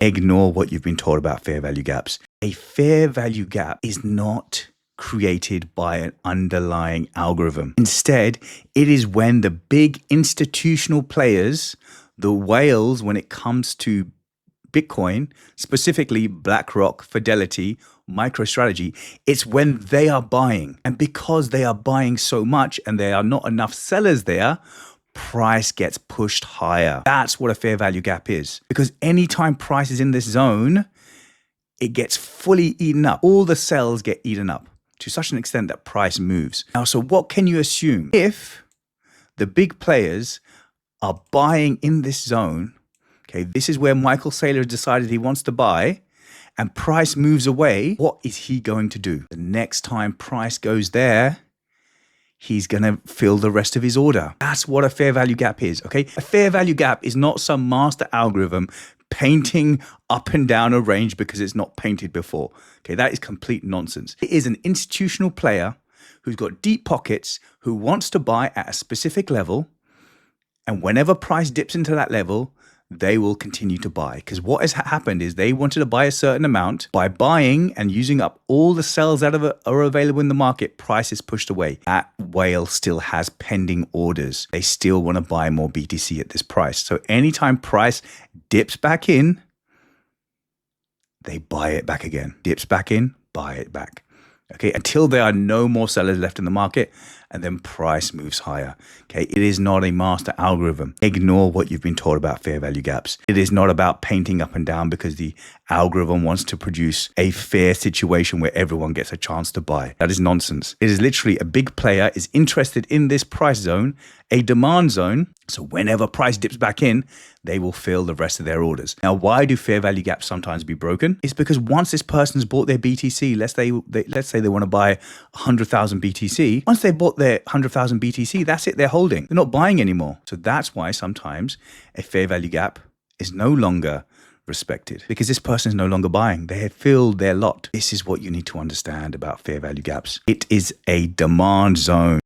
Ignore what you've been taught about fair value gaps. A fair value gap is not created by an underlying algorithm. Instead, it is when the big institutional players, the whales when it comes to Bitcoin, specifically BlackRock, Fidelity, MicroStrategy, it's when they are buying. And because they are buying so much and there are not enough sellers there, price gets pushed higher. That's what a fair value gap is. Because anytime price is in this zone, it gets fully eaten up. All the cells get eaten up to such an extent that price moves. Now, so what can you assume? If the big players are buying in this zone, okay, this is where Michael Saylor decided he wants to buy, and price moves away, what is he going to do? The next time price goes there, he's going to fill the rest of his order. That's what a fair value gap is, okay? A fair value gap is not some master algorithm painting up and down a range because it's not painted before. Okay, that is complete nonsense. It is an institutional player who's got deep pockets, who wants to buy at a specific level, and whenever price dips into that level, they will continue to buy. Because what has happened is they wanted to buy a certain amount. By buying and using up all the cells that are available in the market, price is pushed away. That whale still has pending orders. They still want to buy more BTC at this price. So anytime price dips back in, they buy it back again. Dips back in, buy it back. Okay, until there are no more sellers left in the market, and then price moves higher. Okay, it is not a master algorithm. Ignore what you've been taught about fair value gaps. It is not about painting up and down because the algorithm wants to produce a fair situation where everyone gets a chance to buy. That is nonsense. It is literally a big player is interested in this price zone, a demand zone. So whenever price dips back in, they will fill the rest of their orders. Now, why do fair value gaps sometimes be broken? It's because once this person's bought their BTC, let's say they want to buy 100,000 BTC. Once they bought their 100,000 BTC, that's it, they're holding. They're not buying anymore. So that's why sometimes a fair value gap is no longer respected because this person is no longer buying. They have filled their lot. This is what you need to understand about fair value gaps. It is a demand zone.